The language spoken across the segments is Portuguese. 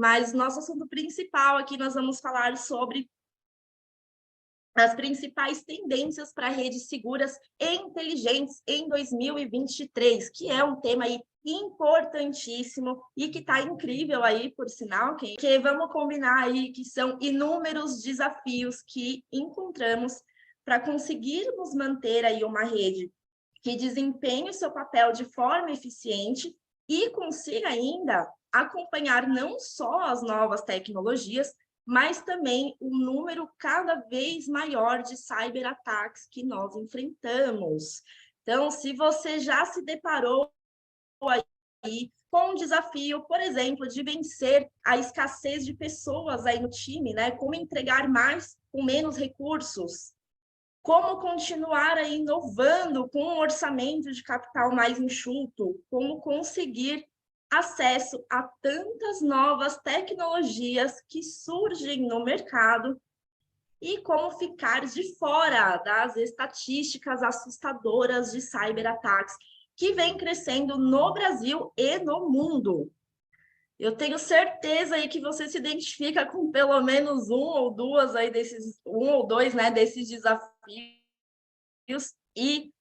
Mas nosso assunto principal aqui, nós vamos falar sobre as principais tendências para redes seguras e inteligentes em 2023, que é um tema aí importantíssimo e que está incrível aí, por sinal, que vamos combinar aí que são inúmeros desafios que encontramos para conseguirmos manter aí uma rede que desempenhe o seu papel de forma eficiente e consiga ainda acompanhar não só as novas tecnologias, mas também o número cada vez maior de cyberataques que nós enfrentamos. Então, se você já se deparou aí com um desafio, por exemplo, de vencer a escassez de pessoas aí no time, né? Como entregar mais com menos recursos, como continuar aí inovando com um orçamento de capital mais enxuto, como conseguir acesso a tantas novas tecnologias que surgem no mercado e como ficar de fora das estatísticas assustadoras de cyberataques que vem crescendo no Brasil e no mundo. Eu tenho certeza aí que você se identifica com pelo menos um ou dois, né, desses desafios e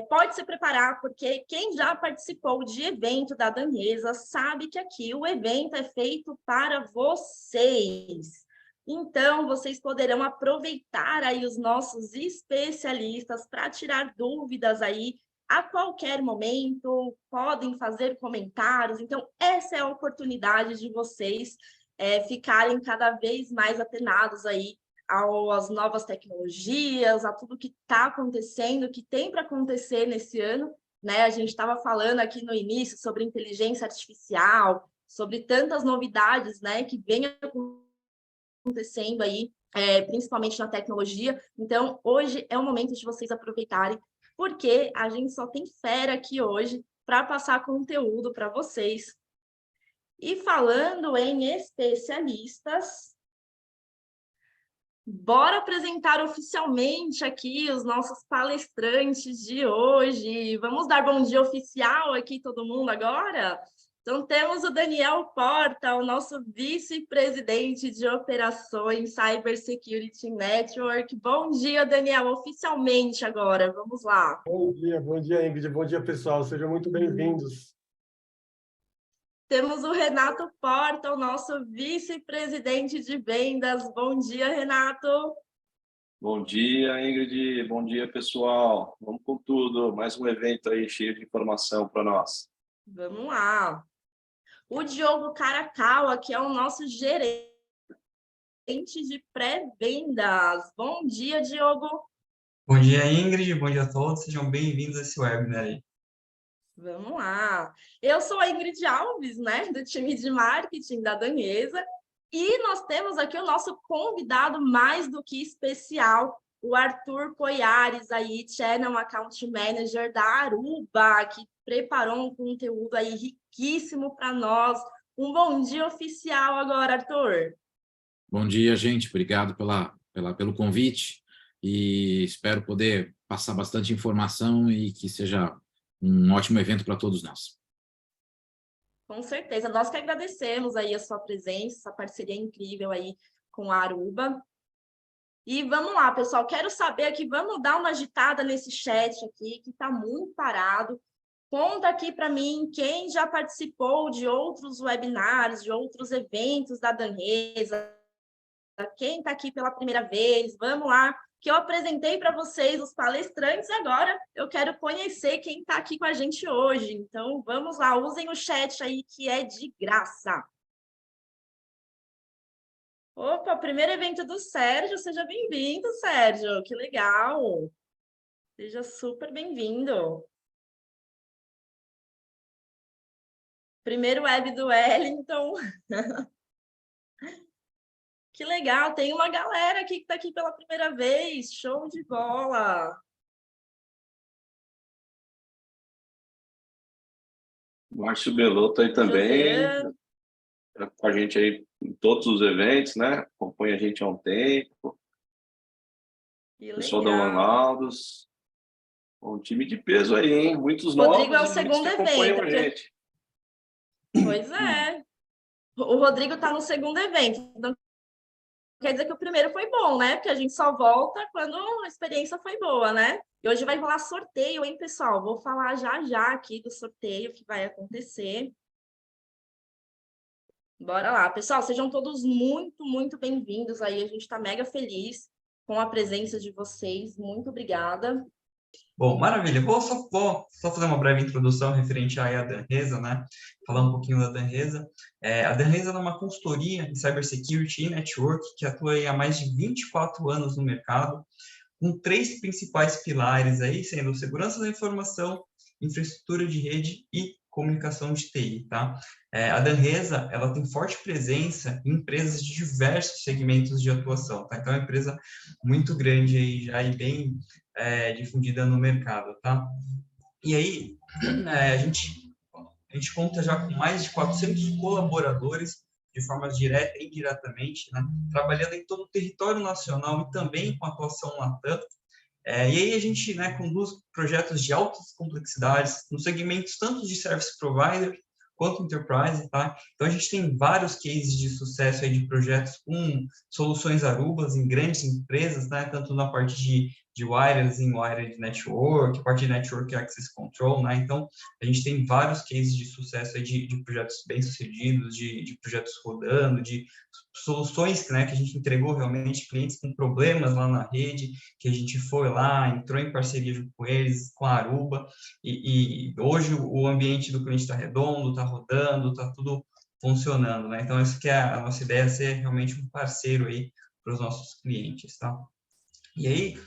pode se preparar, porque quem já participou de evento da Danesa sabe que aqui o evento é feito para vocês. Então, vocês poderão aproveitar aí os nossos especialistas para tirar dúvidas aí a qualquer momento, podem fazer comentários. Então, essa é a oportunidade de vocês ficarem cada vez mais atenados aí às novas tecnologias, a tudo que está acontecendo, que tem para acontecer nesse ano, né? A gente estava falando aqui no início sobre inteligência artificial, sobre tantas novidades, né, que vem acontecendo aí, principalmente na tecnologia. Então, hoje é o momento de vocês aproveitarem, porque a gente só tem fera aqui hoje para passar conteúdo para vocês. E falando em especialistas, bora apresentar oficialmente aqui os nossos palestrantes de hoje. Vamos dar bom dia oficial aqui, todo mundo, agora? Então, temos o Daniel Porta, o nosso vice-presidente de operações Cybersecurity Network. Bom dia, Daniel, oficialmente agora. Vamos lá. Bom dia, Ingrid. Bom dia, pessoal. Sejam muito bem-vindos. Temos o Renato Porta, o nosso vice-presidente de vendas. Bom dia, Renato. Bom dia, Ingrid. Bom dia, pessoal. Vamos com tudo. Mais um evento aí cheio de informação para nós. Vamos lá. O Diogo Caracau, que é o nosso gerente de pré-vendas. Bom dia, Diogo. Bom dia, Ingrid. Bom dia a todos. Sejam bem-vindos a esse webinar aí. Vamos lá. Eu sou a Ingrid Alves, né, do time de marketing da Danesa, e nós temos aqui o nosso convidado mais do que especial, o Arthur Poiares, aí, Channel Account Manager da Aruba, que preparou um conteúdo aí riquíssimo para nós. Um bom dia oficial agora, Arthur. Bom dia, gente. Obrigado pelo convite e espero poder passar bastante informação e que seja um ótimo evento para todos nós. Com certeza. Nós que agradecemos aí a sua presença, essa parceria incrível aí com a Aruba. E vamos lá, pessoal. Quero saber aqui, vamos dar uma agitada nesse chat aqui, que está muito parado. Conta aqui para mim quem já participou de outros webinars, de outros eventos da Danesa, quem está aqui pela primeira vez. Vamos lá, que eu apresentei para vocês os palestrantes, agora eu quero conhecer quem está aqui com a gente hoje. Então, vamos lá, usem o chat aí, que é de graça. Opa, primeiro evento do Sérgio, seja bem-vindo, Sérgio, que legal. Seja super bem-vindo. Primeiro web do Wellington. Que legal, tem uma galera aqui que está aqui pela primeira vez, show de bola. Márcio Belotto aí também, tá com a gente aí em todos os eventos, né? Acompanha a gente há um tempo. Pessoal da Ronaldos. Um time de peso aí, hein? Muitos novos Rodrigo é o e muitos segundo que acompanham evento. a gente. Pois é. O Rodrigo está no segundo evento, então quer dizer que o primeiro foi bom, né? Porque a gente só volta quando a experiência foi boa, né? E hoje vai rolar sorteio, hein, pessoal? Vou falar já aqui do sorteio que vai acontecer. Bora lá. Pessoal, sejam todos muito bem-vindos aí. A gente está mega feliz com a presença de vocês. Muito obrigada. Bom, maravilha. Vou só fazer uma breve introdução referente à Danresa, né? Falar um pouquinho da Danresa. A Danresa é uma consultoria em cybersecurity e network que atua aí há mais de 24 anos no mercado, com 3 principais pilares aí, sendo segurança da informação, infraestrutura de rede e comunicação de TI, tá? A Danresa, ela tem forte presença em empresas de diversos segmentos de atuação, tá? Então, é uma empresa muito grande aí, já e bem difundida no mercado, tá? E aí, a gente conta já com mais de 400 colaboradores, de forma direta e indiretamente, né? Trabalhando em todo o território nacional e também com atuação latam. E aí a gente, né, conduz projetos de altas complexidades nos segmentos tanto de service provider quanto enterprise, tá? Então a gente tem vários cases de sucesso aí de projetos com soluções Arubas em grandes empresas, né, tanto na parte de wireless em wired network, parte de network access control, né? Então a gente tem vários cases de sucesso aí de projetos bem-sucedidos, de projetos rodando, de soluções, né, que a gente entregou realmente clientes com problemas lá na rede, que a gente foi lá, entrou em parceria junto com eles, com a Aruba, e hoje o ambiente do cliente está redondo, está rodando, está tudo funcionando, né? Então, essa que é a nossa ideia, ser realmente um parceiro aí para os nossos clientes, tá? E aí,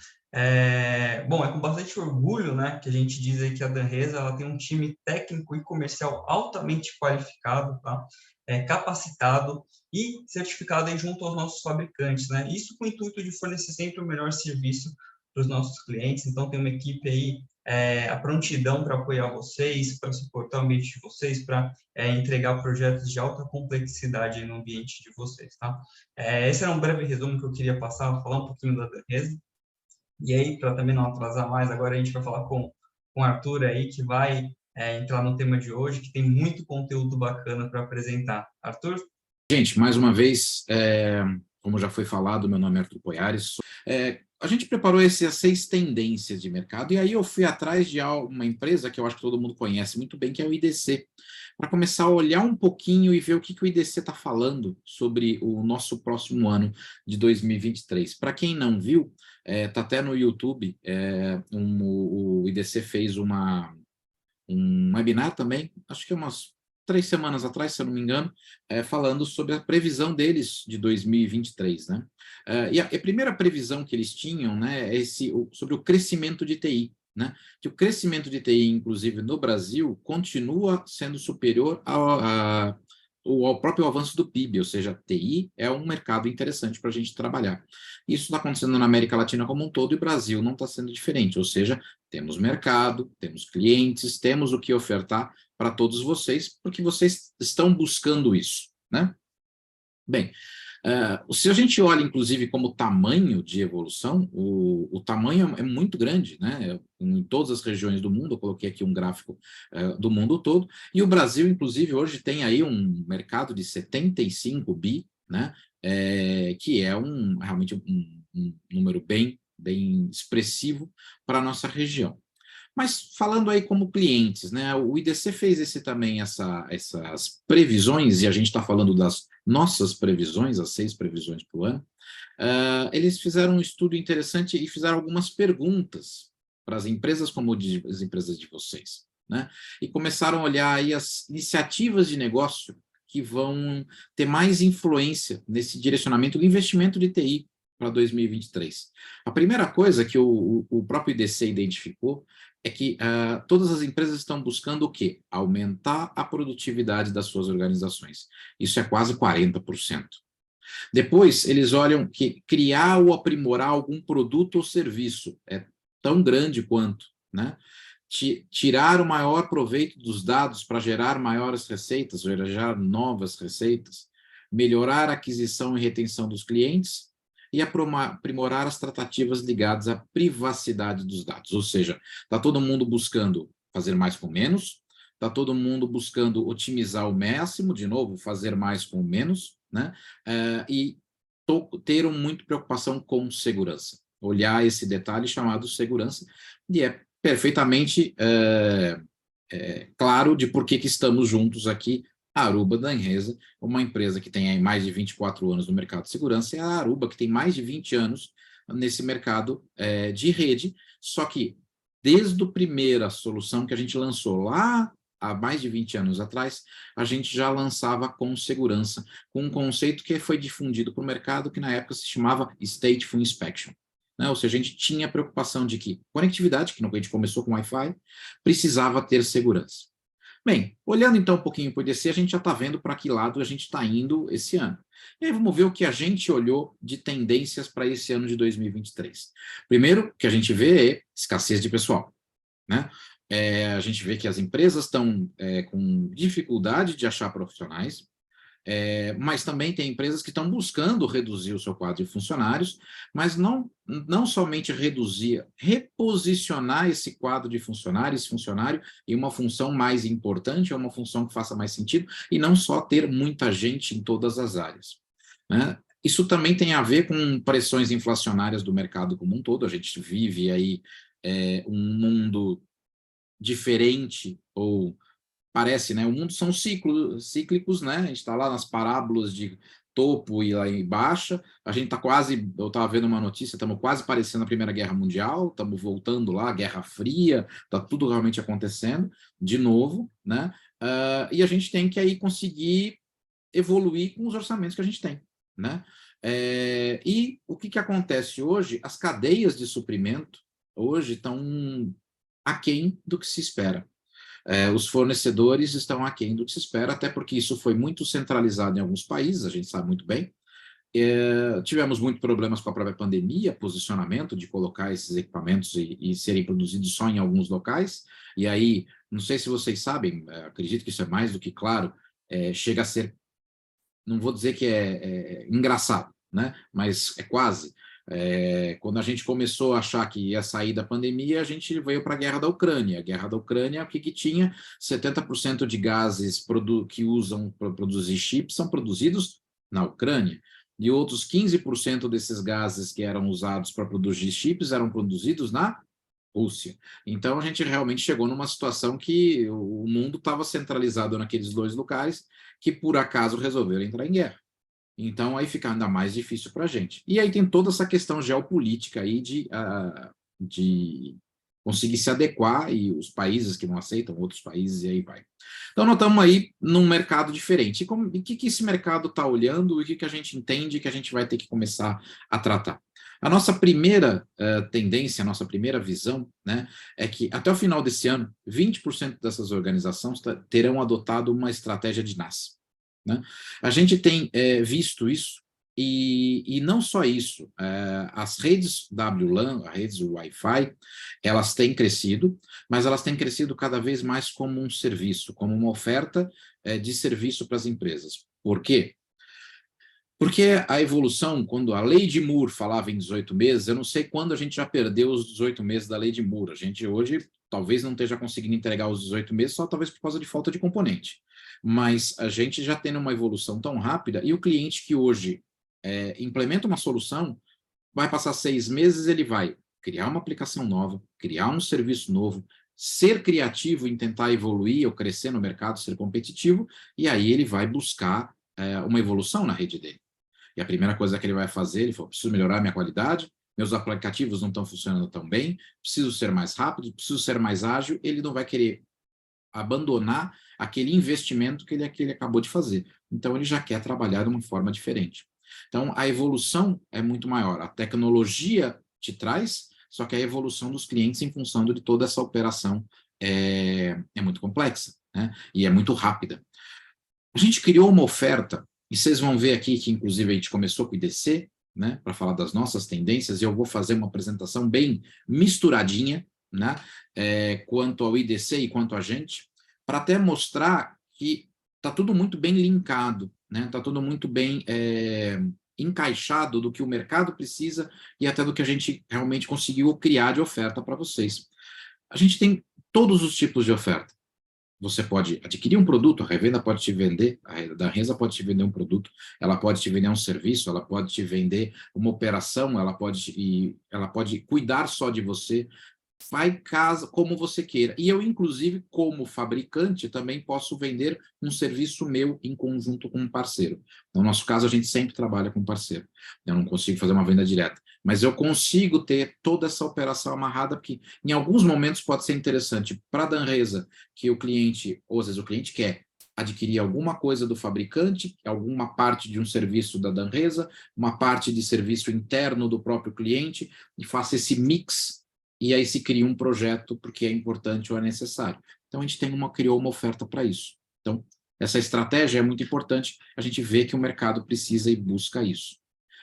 bom, é com bastante orgulho, né, que a gente diz aí que a Danresa, ela tem um time técnico e comercial altamente qualificado, tá? Capacitado e certificado aí junto aos nossos fabricantes, né? Isso com o intuito de fornecer sempre o melhor serviço para os nossos clientes. Então, tem uma equipe aí, a prontidão para apoiar vocês, para suportar o ambiente de vocês, para entregar projetos de alta complexidade no ambiente de vocês, tá? Esse era um breve resumo que eu queria passar, falar um pouquinho da Danresa. E aí, para também não atrasar mais, agora a gente vai falar com o Arthur aí, que vai entrar no tema de hoje, que tem muito conteúdo bacana para apresentar. Arthur? Gente, mais uma vez, como já foi falado, meu nome é Arthur Poiares. A gente preparou essas 6 tendências de mercado, e aí eu fui atrás de uma empresa que eu acho que todo mundo conhece muito bem, que é o IDC, para começar a olhar um pouquinho e ver o que o IDC está falando sobre o nosso próximo ano de 2023. Para quem não viu, está até no YouTube, o IDC fez um webinar também, acho que umas 3 semanas atrás, se eu não me engano, falando sobre a previsão deles de 2023, né? E a primeira previsão que eles tinham, né, é sobre o crescimento de TI, né? Que o crescimento de TI, inclusive no Brasil, continua sendo superior ao próprio avanço do PIB, ou seja, TI é um mercado interessante para a gente trabalhar. Isso está acontecendo na América Latina como um todo, e o Brasil não está sendo diferente, ou seja, temos mercado, temos clientes, temos o que ofertar para todos vocês, porque vocês estão buscando isso, né? Bem, se a gente olha, inclusive, como tamanho de evolução, o tamanho é muito grande, né? Em todas as regiões do mundo, eu coloquei aqui um gráfico do mundo todo, e o Brasil, inclusive, hoje tem aí um mercado de 75 bi, né? Que é realmente um número bem expressivo para a nossa região. Mas falando aí como clientes, né, o IDC fez também essas previsões, e a gente está falando das nossas previsões, as 6 previsões para o ano. Eles fizeram um estudo interessante e fizeram algumas perguntas para as empresas como as empresas de vocês, né? E começaram a olhar aí as iniciativas de negócio que vão ter mais influência nesse direcionamento do investimento de TI para 2023. A primeira coisa que o próprio IDC identificou é que todas as empresas estão buscando o quê? Aumentar a produtividade das suas organizações. Isso é quase 40%. Depois, eles olham que criar ou aprimorar algum produto ou serviço é tão grande quanto, né? Tirar o maior proveito dos dados para gerar maiores receitas, gerar novas receitas, melhorar a aquisição e retenção dos clientes, e aprimorar as tratativas ligadas à privacidade dos dados. Ou seja, está todo mundo buscando fazer mais com menos, está todo mundo buscando otimizar o máximo, de novo, fazer mais com menos, né? E ter muito preocupação com segurança. Olhar esse detalhe chamado segurança, e é perfeitamente claro de por que estamos juntos aqui. A Aruba da Danresa, uma empresa que tem aí mais de 24 anos no mercado de segurança, é a Aruba, que tem mais de 20 anos nesse mercado de rede, só que desde a primeira solução que a gente lançou lá há mais de 20 anos atrás, a gente já lançava com segurança, com um conceito que foi difundido para o mercado, que na época se chamava Stateful Inspection. Né? Ou seja, a gente tinha a preocupação de que conectividade, que a gente começou com Wi-Fi, precisava ter segurança. Bem, olhando então um pouquinho para o IDC, a gente já está vendo para que lado a gente está indo esse ano. E aí vamos ver o que a gente olhou de tendências para esse ano de 2023. Primeiro, que a gente vê é escassez de pessoal, né? A gente vê que as empresas estão com dificuldade de achar profissionais, mas também tem empresas que estão buscando reduzir o seu quadro de funcionários, mas não somente reduzir, reposicionar esse quadro de funcionário, esse funcionário, em uma função mais importante, ou uma função que faça mais sentido, e não só ter muita gente em todas as áreas, né? Isso também tem a ver com pressões inflacionárias do mercado como um todo. A gente vive aí um mundo diferente, ou parece, né? O mundo são cíclicos, né? A gente está lá nas parábolas de topo e lá em baixa. A gente está quase, eu estava vendo uma notícia, estamos quase parecendo a Primeira Guerra Mundial, estamos voltando lá, Guerra Fria, está tudo realmente acontecendo de novo, né? E a gente tem que aí conseguir evoluir com os orçamentos que a gente tem, né? E o que acontece hoje? As cadeias de suprimento hoje estão aquém do que se espera. Os fornecedores estão aquém do que se espera, até porque isso foi muito centralizado em alguns países, a gente sabe muito bem. Tivemos muitos problemas com a própria pandemia, posicionamento de colocar esses equipamentos e serem produzidos só em alguns locais, e aí, não sei se vocês sabem, acredito que isso é mais do que claro, chega a ser, não vou dizer que é engraçado, né? Mas é quase. Quando a gente começou a achar que ia sair da pandemia, a gente veio para a guerra da Ucrânia. A guerra da Ucrânia, o que tinha? 70% de gases que usam para produzir chips são produzidos na Ucrânia, e outros 15% desses gases que eram usados para produzir chips eram produzidos na Rússia. Então, a gente realmente chegou numa situação que o mundo estava centralizado naqueles dois lugares que, por acaso, resolveram entrar em guerra. Então, aí fica ainda mais difícil para a gente. E aí tem toda essa questão geopolítica aí de conseguir se adequar, e os países que não aceitam, outros países, e aí vai. Então, nós estamos aí num mercado diferente. E o que esse mercado está olhando, e o que a gente entende que a gente vai ter que começar a tratar? A nossa primeira tendência, a nossa primeira visão, né, é que até o final desse ano, 20% dessas organizações terão adotado uma estratégia de NaaS. Né? A gente tem visto isso, e não só isso, as redes WLAN, as redes Wi-Fi, elas têm crescido, mas elas têm crescido cada vez mais como um serviço, como uma oferta de serviço para as empresas. Por quê? Porque a evolução, quando a lei de Moore falava em 18 meses, eu não sei quando a gente já perdeu os 18 meses da lei de Moore. A gente hoje talvez não esteja conseguindo entregar os 18 meses, só talvez por causa de falta de componente. Mas a gente já tem uma evolução tão rápida, e o cliente que hoje implementa uma solução, vai passar 6 meses, ele vai criar uma aplicação nova, criar um serviço novo, ser criativo em tentar evoluir ou crescer no mercado, ser competitivo, e aí ele vai buscar uma evolução na rede dele. E a primeira coisa que ele vai fazer, ele falou, preciso melhorar a minha qualidade, meus aplicativos não estão funcionando tão bem, preciso ser mais rápido, preciso ser mais ágil. Ele não vai querer abandonar aquele investimento que ele acabou de fazer. Então, ele já quer trabalhar de uma forma diferente. Então, a evolução é muito maior. A tecnologia te traz, só que a evolução dos clientes em função de toda essa operação é muito complexa, né? E é muito rápida. A gente criou uma oferta, e vocês vão ver aqui que, inclusive, a gente começou com o IDC, né, para falar das nossas tendências, e eu vou fazer uma apresentação bem misturadinha, né, quanto ao IDC e quanto a gente, para até mostrar que está tudo muito bem linkado, né, está tudo muito bem encaixado do que o mercado precisa e até do que a gente realmente conseguiu criar de oferta para vocês. A gente tem todos os tipos de oferta. você pode adquirir um produto, a revenda pode te vender, a Danresa pode te vender um produto, ela pode te vender um serviço, ela pode te vender uma operação, ela pode cuidar só de você, vai casa como você queira. E eu, inclusive, como fabricante, também posso vender um serviço meu em conjunto com um parceiro. No nosso caso, a gente sempre trabalha com parceiro. Eu não consigo fazer uma venda direta, mas eu consigo ter toda essa operação amarrada, porque em alguns momentos pode ser interessante para a Danresa, que o cliente, ou às vezes o cliente quer adquirir alguma coisa do fabricante, alguma parte de um serviço da Danresa, uma parte de serviço interno do próprio cliente, e faça esse mix. E aí se cria um projeto porque é importante ou é necessário. Então, a gente criou uma oferta para isso. Então, essa estratégia é muito importante, a gente vê que o mercado precisa e busca isso.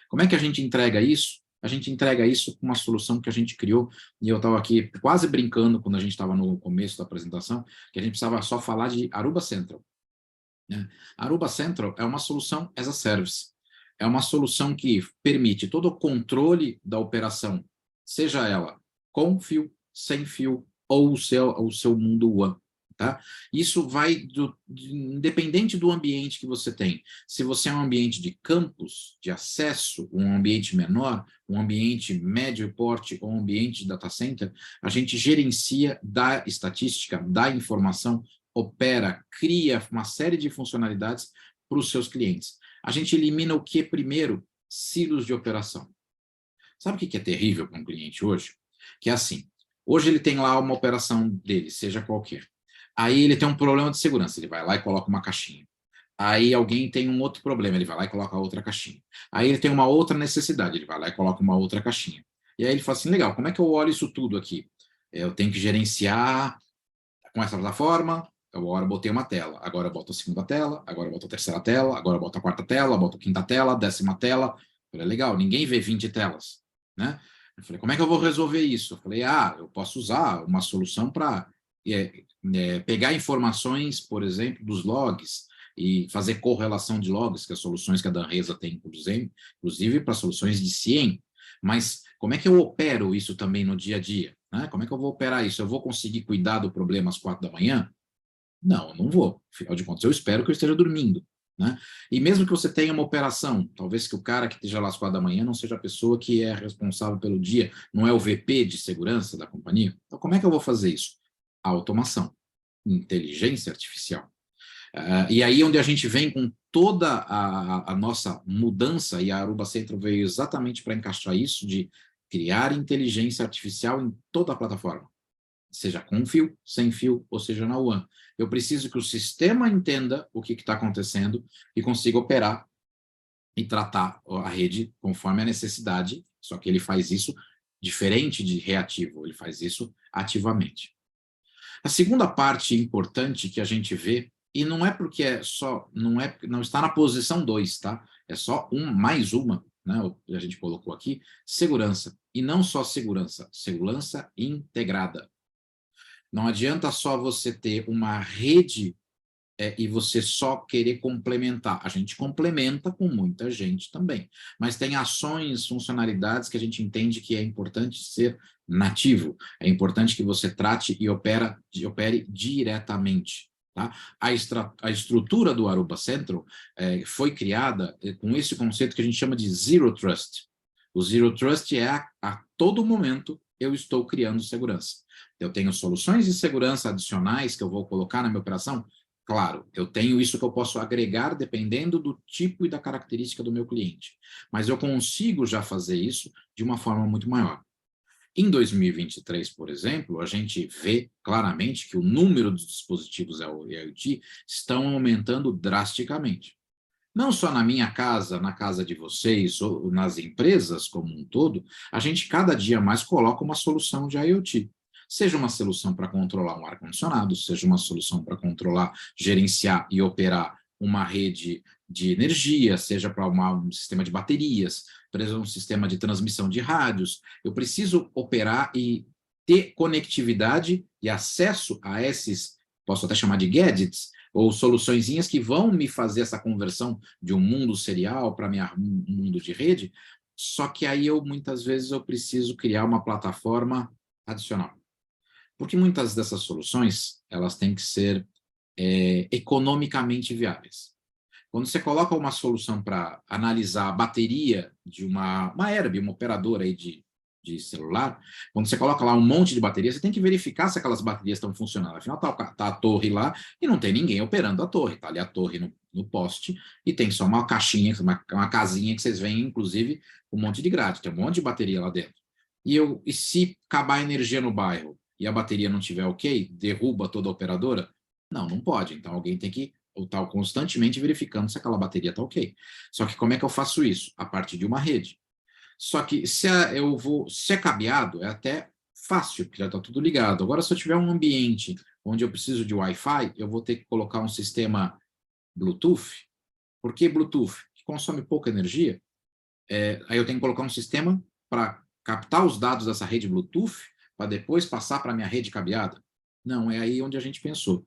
Como é que a gente entrega isso? A gente entrega isso com uma solução que a gente criou, e eu estava aqui quase brincando quando a gente estava no começo da apresentação, que a gente precisava só falar de Aruba Central. Aruba Central é uma solução as a service. É uma solução que permite todo o controle da operação, seja ela com fio, sem fio, ou o seu mundo One. Tá? Isso vai, independente do ambiente que você tem. Se você é um ambiente de campus, de acesso, um ambiente menor, um ambiente médio porte ou um ambiente de data center, a gente gerencia, dá estatística, dá informação, opera, cria uma série de funcionalidades para os seus clientes. A gente elimina o que primeiro? Silos de operação. Sabe o que é terrível para um cliente hoje? Que é assim, hoje ele tem lá uma operação dele, seja qualquer. Aí ele tem um problema de segurança, ele vai lá e coloca uma caixinha. Aí alguém tem um outro problema, ele vai lá e coloca outra caixinha. Aí ele tem uma outra necessidade, ele vai lá e coloca uma outra caixinha. E aí ele fala assim, legal, como é que eu olho isso tudo aqui? Eu tenho que gerenciar com essa plataforma, eu agora botei uma tela, agora eu boto a segunda tela, agora eu boto a terceira tela, agora eu boto a quarta tela, boto a quinta tela, 10ª tela. Eu falei, legal, ninguém vê 20 telas, né? Eu falei, como é que eu vou resolver isso? Eu falei, eu posso usar uma solução para pegar informações, por exemplo, dos logs e fazer correlação de logs, que as soluções que a Danresa tem, inclusive para soluções de CIEM. Mas como é que eu opero isso também no dia a dia? Né? Como é que eu vou operar isso? Eu vou conseguir cuidar do problema às 4 da manhã? Não, eu não vou. Afinal de contas, eu espero que eu esteja dormindo. Né? E mesmo que você tenha uma operação, talvez que o cara que esteja lá às 4 da manhã não seja a pessoa que é responsável pelo dia, não é o VP de segurança da companhia. Então, como é que eu vou fazer isso? Automação, inteligência artificial. E aí onde a gente vem com toda a nossa mudança, e a Aruba Central veio exatamente para encaixar isso, de criar inteligência artificial em toda a plataforma, seja com fio, sem fio, ou seja na WAN. Eu preciso que o sistema entenda o que está acontecendo e consiga operar e tratar a rede conforme a necessidade, só que ele faz isso diferente de reativo, ele faz isso ativamente. A segunda parte importante que a gente vê, e não é porque não está na posição 2, tá? É só mais uma, né? A gente colocou aqui, segurança. E não só segurança, segurança integrada. Não adianta só você ter uma rede e você só querer complementar. A gente complementa com muita gente também, mas tem ações, funcionalidades que a gente entende que é importante ser nativo. É importante que você trate e opere diretamente. Tá? A estrutura do Aruba Central foi criada com esse conceito que a gente chama de Zero Trust. O Zero Trust é a todo momento eu estou criando segurança. Eu tenho soluções de segurança adicionais que eu vou colocar na minha operação? Claro, eu tenho isso que eu posso agregar dependendo do tipo e da característica do meu cliente. Mas eu consigo já fazer isso de uma forma muito maior. Em 2023, por exemplo, a gente vê claramente que o número de dispositivos IoT estão aumentando drasticamente. Não só na minha casa, na casa de vocês, ou nas empresas como um todo, a gente cada dia mais coloca uma solução de IoT. Seja uma solução para controlar um ar-condicionado, seja uma solução para controlar, gerenciar e operar uma rede de energia, seja para um sistema de baterias, para um sistema de transmissão de rádios. Eu preciso operar e ter conectividade e acesso a esses, posso até chamar de gadgets, ou soluçõezinhas que vão me fazer essa conversão de um mundo serial para um mundo de rede, só que aí muitas vezes eu preciso criar uma plataforma adicional. Porque muitas dessas soluções, elas têm que ser economicamente viáveis. Quando você coloca uma solução para analisar a bateria de uma Airb, uma operadora aí de celular, quando você coloca lá um monte de bateria, você tem que verificar se aquelas baterias estão funcionando. Afinal, tá a torre lá e não tem ninguém operando a torre. Está ali a torre no poste e tem só uma caixinha, uma casinha que vocês veem, inclusive, um monte de grade. Tem um monte de bateria lá dentro. E se acabar a energia no bairro e a bateria não estiver ok, derruba toda a operadora? Não pode. Então, alguém tem que estar constantemente verificando se aquela bateria está ok. Só que como é que eu faço isso? A partir de uma rede. Só que se é cabeado, é até fácil, porque já está tudo ligado. Agora, se eu tiver um ambiente onde eu preciso de Wi-Fi, eu vou ter que colocar um sistema Bluetooth. Por que Bluetooth? Que consome pouca energia. Aí eu tenho que colocar um sistema para captar os dados dessa rede Bluetooth, para depois passar para a minha rede cabeada. Não, é aí onde a gente pensou.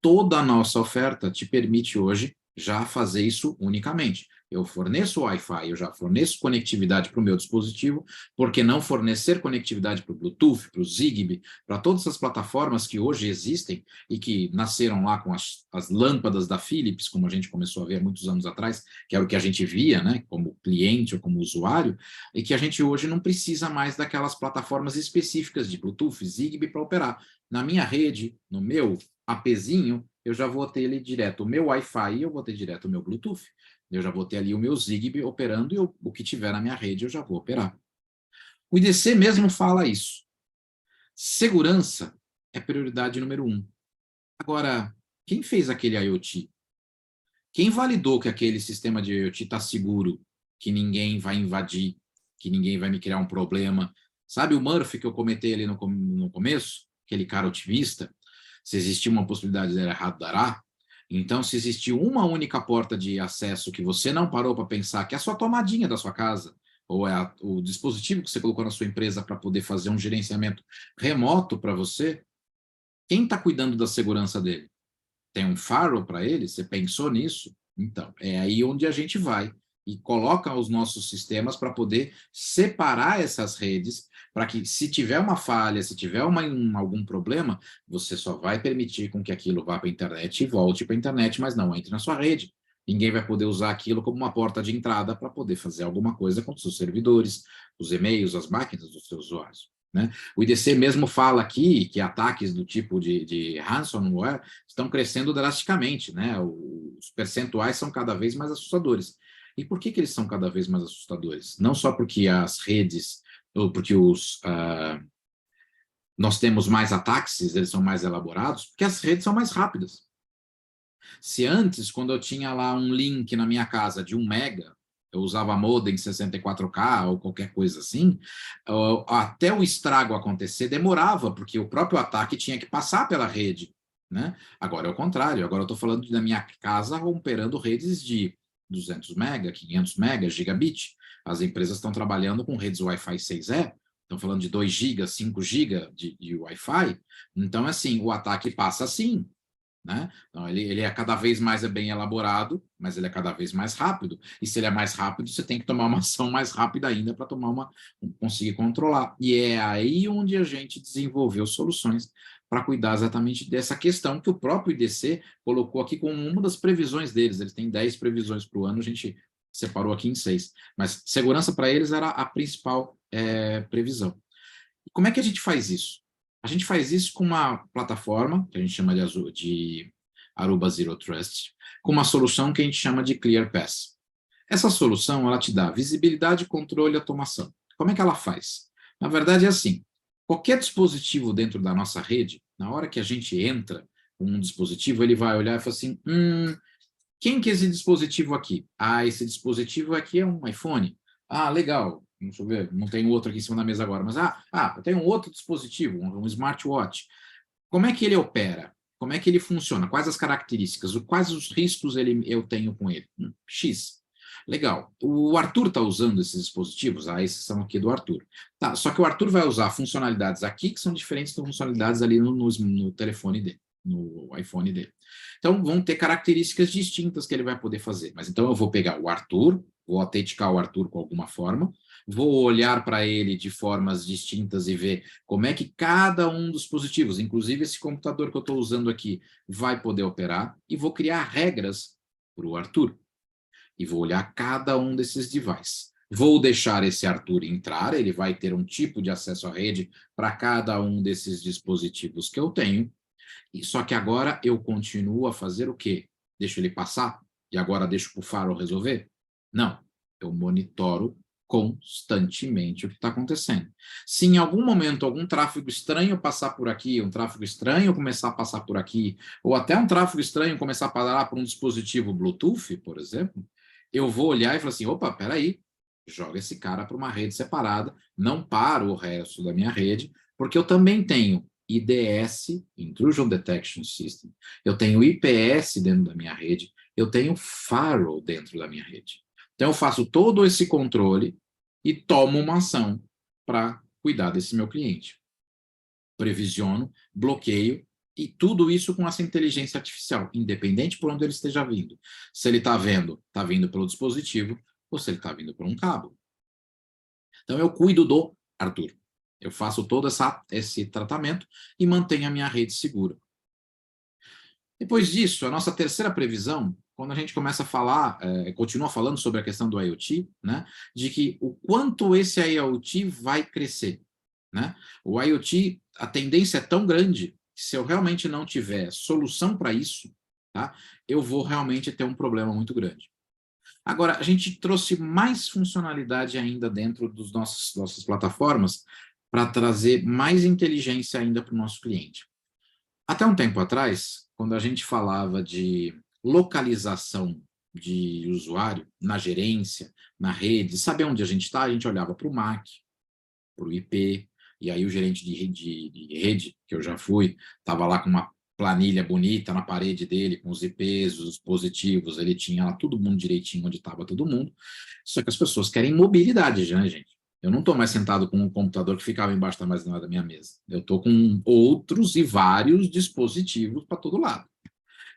Toda a nossa oferta te permite hoje já fazer isso unicamente. Eu forneço Wi-Fi, eu já forneço conectividade para o meu dispositivo, porque não fornecer conectividade para o Bluetooth, para o Zigbee, para todas essas plataformas que hoje existem e que nasceram lá com as lâmpadas da Philips, como a gente começou a ver há muitos anos atrás, que era o que a gente via, né, como cliente ou como usuário, e que a gente hoje não precisa mais daquelas plataformas específicas de Bluetooth, Zigbee para operar. Na minha rede, no meu APzinho, eu já vou ter ele direto o meu Wi-Fi, eu vou ter direto o meu Bluetooth. Eu já vou ter ali o meu Zigbee operando e o que tiver na minha rede eu já vou operar. O IDC mesmo fala isso. Segurança é prioridade número 1. Agora, quem fez aquele IoT? Quem validou que aquele sistema de IoT está seguro, que ninguém vai invadir, que ninguém vai me criar um problema? Sabe o Murphy que eu comentei ali no começo? Aquele cara otimista? Se existir uma possibilidade de dar errado, dará. Então, se existir uma única porta de acesso que você não parou para pensar, que é a sua tomadinha da sua casa, ou é o dispositivo que você colocou na sua empresa para poder fazer um gerenciamento remoto para você, quem está cuidando da segurança dele? Tem um firewall para ele? Você pensou nisso? Então, é aí onde a gente vai e coloca os nossos sistemas para poder separar essas redes, para que se tiver uma falha, se tiver algum problema, você só vai permitir com que aquilo vá para a internet e volte para a internet, mas não entre na sua rede. Ninguém vai poder usar aquilo como uma porta de entrada para poder fazer alguma coisa com os seus servidores, os e-mails, as máquinas dos seus usuários. Né? O IDC mesmo fala aqui que ataques do tipo de ransomware estão crescendo drasticamente, né? Os percentuais são cada vez mais assustadores. E por que eles são cada vez mais assustadores? Não só porque as redes, ou porque nós temos mais ataques, eles são mais elaborados, porque as redes são mais rápidas. Se antes, quando eu tinha lá um link na minha casa de 1 mega, eu usava modem 64K ou qualquer coisa assim, até o estrago acontecer demorava, porque o próprio ataque tinha que passar pela rede. Né? Agora é o contrário, agora eu estou falando da minha casa operando redes de 200 mega, 500 mega, gigabit. As empresas estão trabalhando com redes Wi-Fi 6E, estão falando de 2 GB, 5 GB de Wi-Fi. Então, assim, o ataque passa assim. Né? Então, ele é cada vez mais bem elaborado, mas ele é cada vez mais rápido. E se ele é mais rápido, você tem que tomar uma ação mais rápida ainda para conseguir controlar. E é aí onde a gente desenvolveu soluções para cuidar exatamente dessa questão que o próprio IDC colocou aqui como uma das previsões deles. Eles têm 10 previsões para o ano, a gente separou aqui em 6. Mas segurança para eles era a principal previsão. E como é que a gente faz isso? A gente faz isso com uma plataforma, que a gente chama de Aruba Zero Trust, com uma solução que a gente chama de ClearPass. Essa solução, ela te dá visibilidade, controle e automação. Como é que ela faz? Na verdade, é assim, qualquer dispositivo dentro da nossa rede, na hora que a gente entra com um dispositivo, ele vai olhar e falar assim, quem que é esse dispositivo aqui? Ah, esse dispositivo aqui é um iPhone. Ah, legal. Deixa eu ver, não tem outro aqui em cima da mesa agora, mas eu tenho um outro dispositivo, um smartwatch. Como é que ele opera? Como é que ele funciona? Quais as características? Quais os riscos eu tenho com ele? X. Legal. O Arthur está usando esses dispositivos? Esses são aqui do Arthur. Tá, só que o Arthur vai usar funcionalidades aqui que são diferentes das funcionalidades ali no telefone dele, no iPhone dele. Então, vão ter características distintas que ele vai poder fazer. Mas então eu vou pegar o Arthur, vou autenticar o Arthur com alguma forma, vou olhar para ele de formas distintas e ver como é que cada um dos dispositivos, inclusive esse computador que eu estou usando aqui, vai poder operar, e vou criar regras para o Arthur. E vou olhar cada um desses devices. Vou deixar esse Arthur entrar, ele vai ter um tipo de acesso à rede para cada um desses dispositivos que eu tenho, e só que agora eu continuo a fazer o quê? Deixo ele passar? E agora deixo para o firewall resolver? Não, eu monitoro constantemente o que está acontecendo. Se em algum momento algum tráfego estranho passar por aqui, um tráfego estranho começar a passar por aqui, ou até um tráfego estranho começar a parar por um dispositivo Bluetooth, por exemplo, eu vou olhar e falar assim, opa, peraí, joga esse cara para uma rede separada, não paro o resto da minha rede, porque eu também tenho IDS, Intrusion Detection System, eu tenho IPS dentro da minha rede, eu tenho firewall dentro da minha rede. Então, eu faço todo esse controle e tomo uma ação para cuidar desse meu cliente. Previsiono, bloqueio, e tudo isso com essa inteligência artificial, independente por onde ele esteja vindo. Se ele está vindo pelo dispositivo, ou se ele está vindo por um cabo. Então, eu cuido do Arthur. Eu faço todo esse tratamento e mantenho a minha rede segura. Depois disso, a nossa terceira previsão, quando a gente começa a falar, continua falando sobre a questão do IoT, né, de que o quanto esse IoT vai crescer. Né? O IoT, a tendência é tão grande que se eu realmente não tiver solução para isso, tá, eu vou realmente ter um problema muito grande. Agora, a gente trouxe mais funcionalidade ainda dentro das nossas plataformas para trazer mais inteligência ainda para o nosso cliente. Até um tempo atrás, quando a gente falava de localização de usuário na gerência, na rede, saber onde a gente está, a gente olhava para o MAC, para o IP, e aí o gerente de rede, que eu já fui, estava lá com uma planilha bonita na parede dele, com os IPs, os dispositivos, ele tinha lá todo mundo direitinho onde estava todo mundo, só que as pessoas querem mobilidade, né, gente? Eu não estou mais sentado com um computador que ficava embaixo da minha mesa. Eu estou com outros e vários dispositivos para todo lado.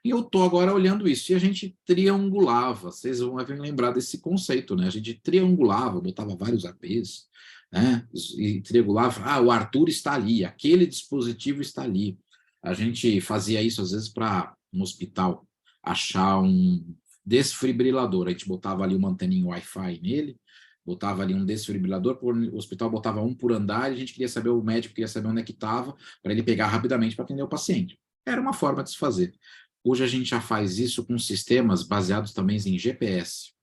E eu estou agora olhando isso. E a gente triangulava. Vocês vão lembrar desse conceito, né? A gente triangulava, botava vários APs, né? E triangulava. O Arthur está ali, aquele dispositivo está ali. A gente fazia isso, às vezes, para um hospital achar um desfibrilador. A gente botava ali uma anteninha Wi-Fi nele, botava ali um desfibrilador, o hospital botava um por andar, e a gente queria saber, o médico queria saber onde é que estava, para ele pegar rapidamente para atender o paciente. Era uma forma de se fazer. Hoje a gente já faz isso com sistemas baseados também em GPS.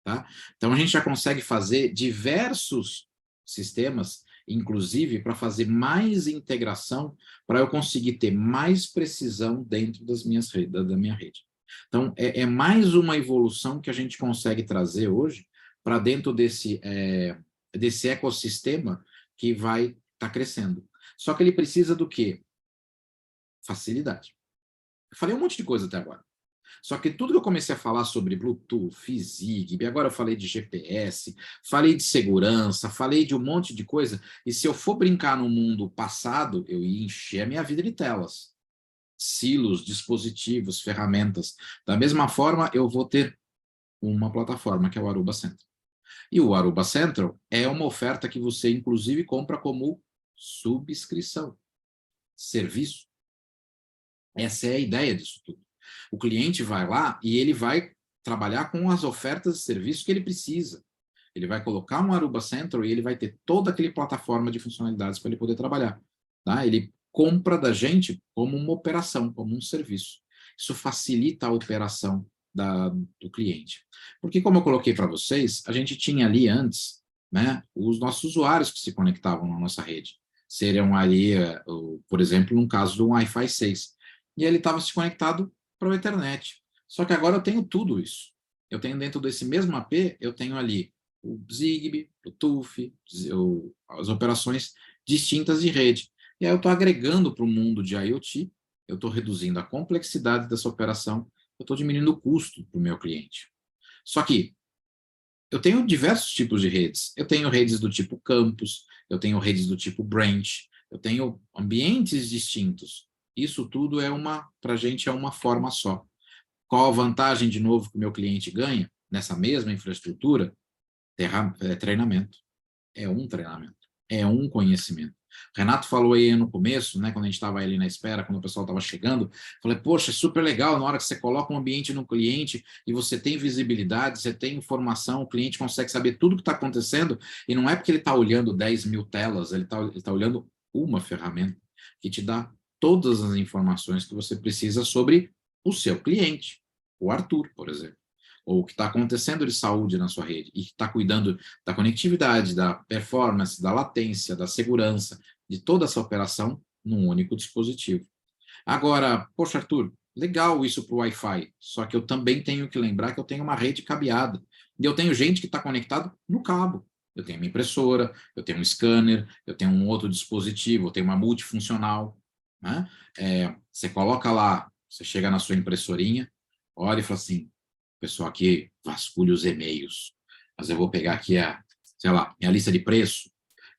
Tá? Então a gente já consegue fazer diversos sistemas, inclusive para fazer mais integração, para eu conseguir ter mais precisão dentro das minhas redes, da minha rede. Então é mais uma evolução que a gente consegue trazer hoje para dentro desse ecossistema que vai estar crescendo. Só que ele precisa do quê? Facilidade. Eu falei um monte de coisa até agora. Só que tudo que eu comecei a falar sobre Bluetooth, Zigbee, agora eu falei de GPS, falei de segurança, falei de um monte de coisa, e se eu for brincar no mundo passado, eu ia encher a minha vida de telas. Silos, dispositivos, ferramentas. Da mesma forma, eu vou ter uma plataforma, que é o Aruba Central. E o Aruba Central é uma oferta que você, inclusive, compra como subscrição, serviço. Essa é a ideia disso tudo. O cliente vai lá e ele vai trabalhar com as ofertas de serviço que ele precisa. Ele vai colocar um Aruba Central e ele vai ter toda aquela plataforma de funcionalidades para ele poder trabalhar. Tá? Ele compra da gente como uma operação, como um serviço. Isso facilita a operação do cliente. Porque, como eu coloquei para vocês, a gente tinha ali antes, né, os nossos usuários que se conectavam na nossa rede. Seriam ali, por exemplo, no caso do Wi-Fi 6. E ele estava se conectado para a internet. Só que agora eu tenho tudo isso. Eu tenho dentro desse mesmo AP, eu tenho ali o Zigbee, o Bluetooth, as operações distintas de rede. E aí eu estou agregando para o mundo de IoT, eu estou reduzindo a complexidade dessa operação, eu estou diminuindo o custo para o meu cliente. Só que eu tenho diversos tipos de redes. Eu tenho redes do tipo campus, eu tenho redes do tipo branch, eu tenho ambientes distintos. Isso tudo para a gente é uma forma só. Qual a vantagem, de novo, que o meu cliente ganha? nessa mesma infraestrutura, treinamento. É um treinamento. É um conhecimento. O Renato falou aí no começo, né, quando a gente estava ali na espera, quando o pessoal estava chegando, falei, poxa, é super legal na hora que você coloca um ambiente no cliente e você tem visibilidade, você tem informação, o cliente consegue saber tudo o que está acontecendo, e não é porque ele está olhando 10 mil telas, ele tá olhando uma ferramenta que te dá todas as informações que você precisa sobre o seu cliente, o Arthur, por exemplo, ou o que está acontecendo de saúde na sua rede, e que está cuidando da conectividade, da performance, da latência, da segurança, de toda essa operação num único dispositivo. Agora, poxa, Arthur, legal isso para o Wi-Fi, só que eu também tenho que lembrar que eu tenho uma rede cabeada, e eu tenho gente que está conectado no cabo. Eu tenho uma impressora, eu tenho um scanner, eu tenho um outro dispositivo, eu tenho uma multifuncional, né? Você coloca lá, você chega na sua impressorinha, olha e fala assim, pessoal aqui vasculha os e-mails, mas eu vou pegar aqui sei lá, minha lista de preço,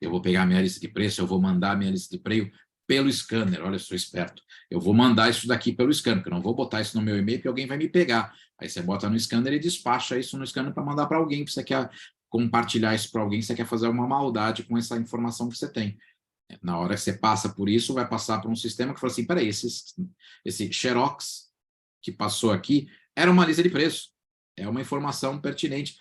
eu vou pegar minha lista de preço, eu vou mandar minha lista de preço pelo scanner, olha, eu sou esperto, eu vou mandar isso daqui pelo scanner, porque eu não vou botar isso no meu e-mail, porque alguém vai me pegar. Aí você bota no scanner e despacha isso no scanner para mandar para alguém, porque você quer compartilhar isso para alguém, você quer fazer uma maldade com essa informação que você tem. Na hora que você passa por isso, vai passar por um sistema que fala assim, peraí, esse Xerox que passou aqui era uma lista de preço, é uma informação pertinente.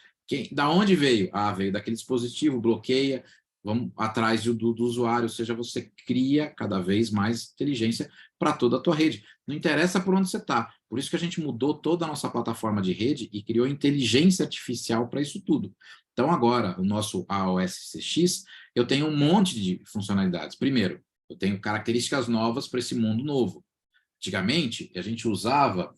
Da onde veio? Veio daquele dispositivo, bloqueia, vamos atrás do usuário, ou seja, você cria cada vez mais inteligência para toda a tua rede. Não interessa por onde você está. Por isso que a gente mudou toda a nossa plataforma de rede e criou inteligência artificial para isso tudo. Então, agora, o nosso AOS CX, eu tenho um monte de funcionalidades. Primeiro, eu tenho características novas para esse mundo novo. Antigamente, a gente usava,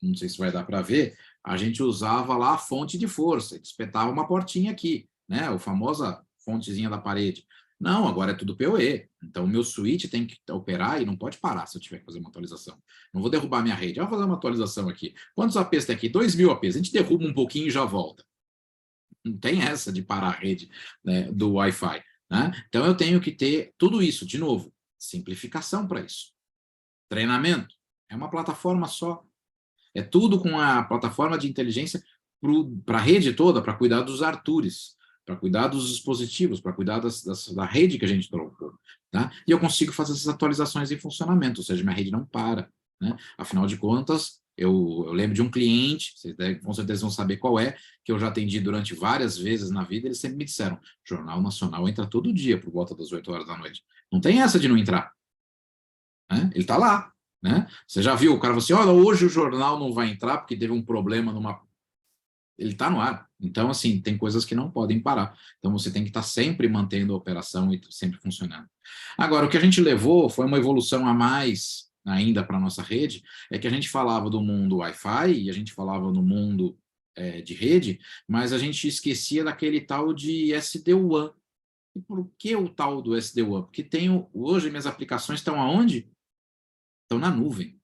não sei se vai dar para ver, a gente usava lá a fonte de força, espetava uma portinha aqui, né? A famosa fontezinha da parede. Não, agora é tudo PoE. Então, o meu switch tem que operar e não pode parar se eu tiver que fazer uma atualização. Não vou derrubar minha rede. Vou fazer uma atualização aqui. Quantos APs tem aqui? 2.000 APs. A gente derruba um pouquinho e já volta. Não tem essa de parar a rede, né, do Wi-Fi. Né? Então, eu tenho que ter tudo isso. De novo, simplificação para isso. Treinamento. É uma plataforma só. É tudo com a plataforma de inteligência para a rede toda, para cuidar dos Artures, para cuidar dos dispositivos, para cuidar da rede que a gente trocou. Tá? E eu consigo fazer essas atualizações em funcionamento, ou seja, minha rede não para. Né? Afinal de contas, eu lembro de um cliente, vocês com certeza vão saber qual é, que eu já atendi durante várias vezes na vida, eles sempre me disseram, Jornal Nacional entra todo dia por volta das 8 horas da noite. Não tem essa de não entrar. Né? Ele está lá. Né? Você já viu, o cara falou assim, olha, hoje o jornal não vai entrar porque teve um problema Ele está no ar. Então, assim, tem coisas que não podem parar. Então, você tem que estar sempre mantendo a operação e sempre funcionando. Agora, o que a gente levou foi uma evolução a mais ainda para a nossa rede, é que a gente falava do mundo Wi-Fi e a gente falava no mundo de rede, mas a gente esquecia daquele tal de SD-WAN. E por que o tal do SD-WAN? Porque hoje minhas aplicações estão aonde? Estão na nuvem.